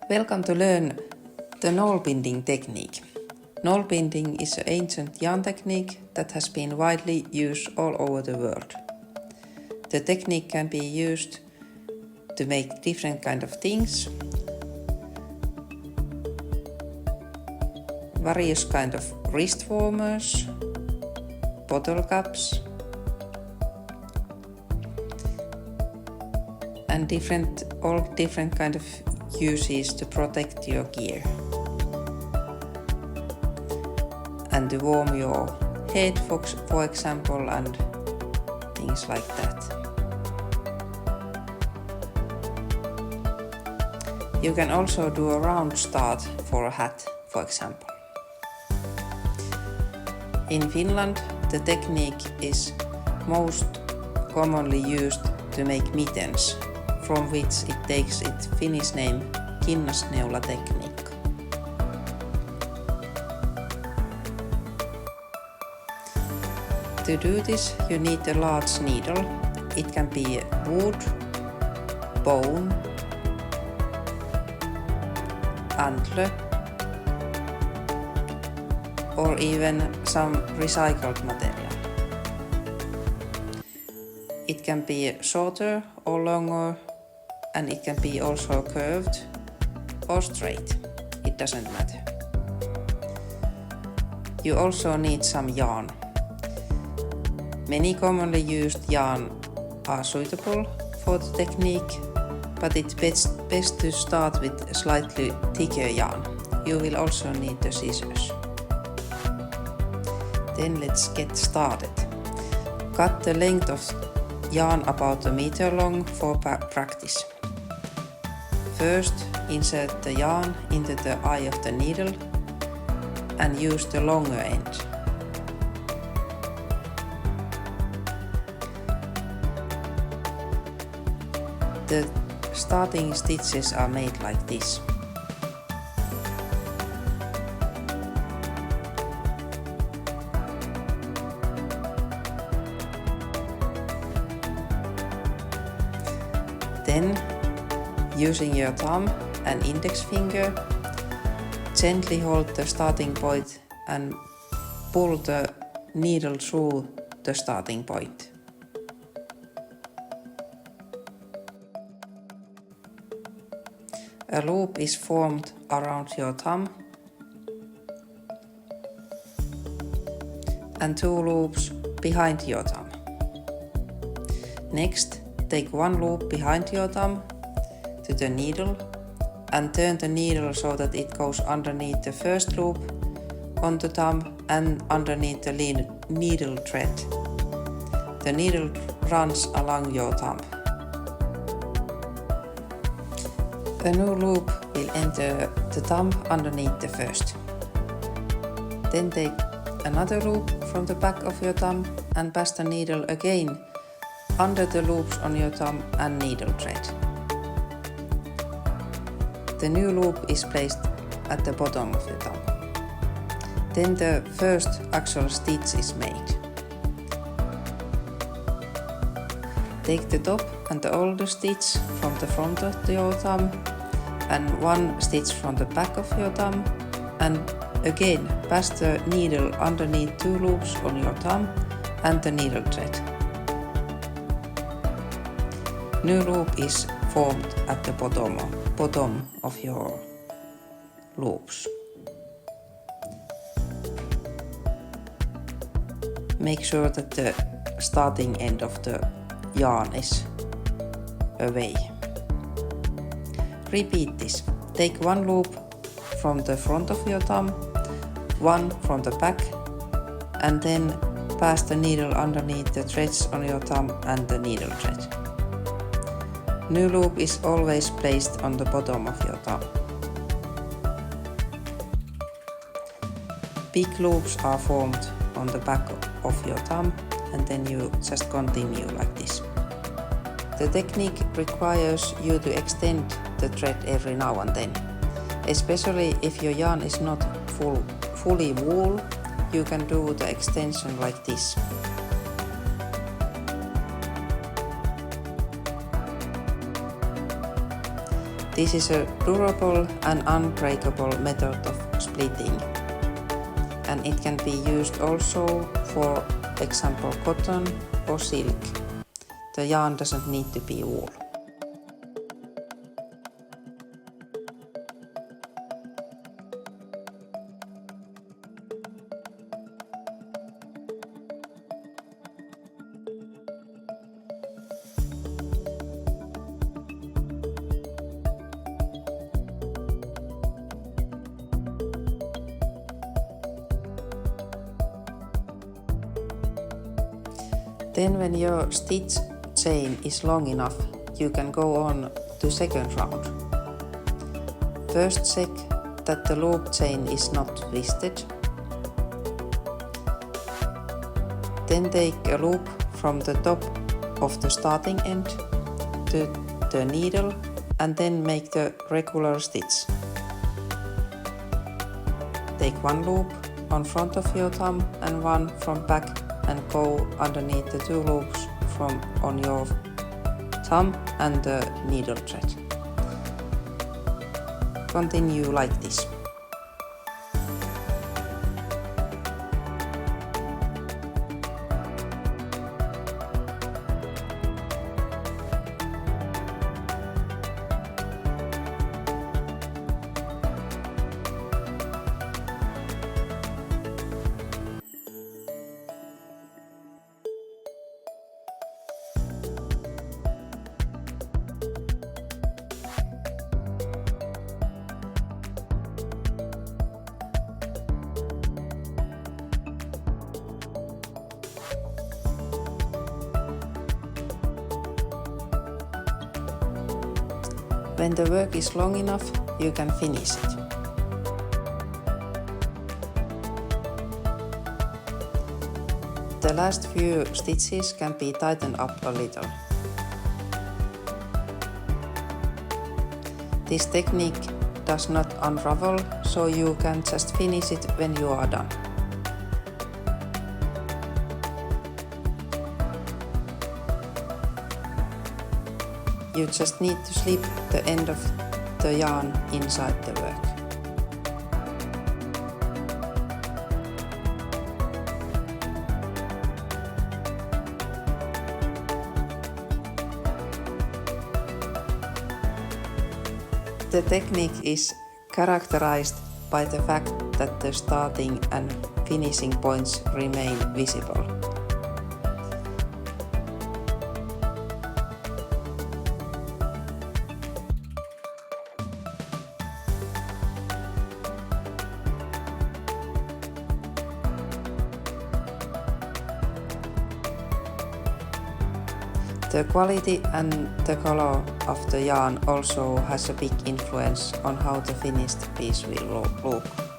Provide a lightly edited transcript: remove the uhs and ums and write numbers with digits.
Welcome to learn the knoll binding technique. Knoll binding is an ancient yarn technique that has been widely used all over the world. The technique can be used to make different kind of things, various kind of wrist warmers, bottle caps, and all different kind of uses to protect your gear and to warm your head, for example, and things like that. You can also do a round start for a hat, for example. In Finland, the technique is most commonly used to make mittens, from which it takes its Finnish name kinnasneulatekniikka. To do this, you need a large needle. It can be wood, bone, antler, or even some recycled material. It can be shorter or longer, and it can be also curved or straight. It doesn't matter. You also need some yarn. Many commonly used yarn are suitable for the technique, but it's best to start with slightly thicker yarn. You will also need the scissors. Then let's get started. Cut the length of yarn about a meter long for practice. First, insert the yarn into the eye of the needle and use the longer end. The starting stitches are made like this. Then, using your thumb and index finger, gently hold the starting point and pull the needle through the starting point. A loop is formed around your thumb and 2 loops behind your thumb. Next, take 1 loop behind your thumb to the needle and turn the needle so that it goes underneath the first loop on the thumb and underneath the needle thread. The needle runs along your thumb. A new loop will enter the thumb underneath the first. Then take another loop from the back of your thumb and pass the needle again under the loops on your thumb and needle thread. The new loop is placed at the bottom of the thumb. Then the first actual stitch is made. Take the top and the older stitch from the front of your thumb and 1 stitch from the back of your thumb, and again pass the needle underneath 2 loops on your thumb and the needle thread. New loop is formed at the bottom of your loops. Make sure that the starting end of the yarn is away. Repeat this. Take 1 loop from the front of your thumb, 1 from the back, and then pass the needle underneath the threads on your thumb and the needle thread. New loop is always placed on the bottom of your thumb. Big loops are formed on the back of your thumb, and then you just continue like this. The technique requires you to extend the thread every now and then. Especially if your yarn is not fully wool, you can do the extension like this. This is a durable and unbreakable method of splitting, and it can be used also for example cotton or silk. The yarn doesn't need to be wool. Then when your stitch chain is long enough, you can go on to second round. First check that the loop chain is not twisted. Then take a loop from the top of the starting end to the needle and then make the regular stitch. Take one loop on front of your thumb and one from back and go underneath the two loops from on your thumb and the needle thread. Continue like this. When the work is long enough, you can finish it. The last few stitches can be tightened up a little. This technique does not unravel, so you can just finish it when you are done. You just need to slip the end of the yarn inside the work. The technique is characterized by the fact that the starting and finishing points remain visible. The quality and the color of the yarn also has a big influence on how the finished piece will look.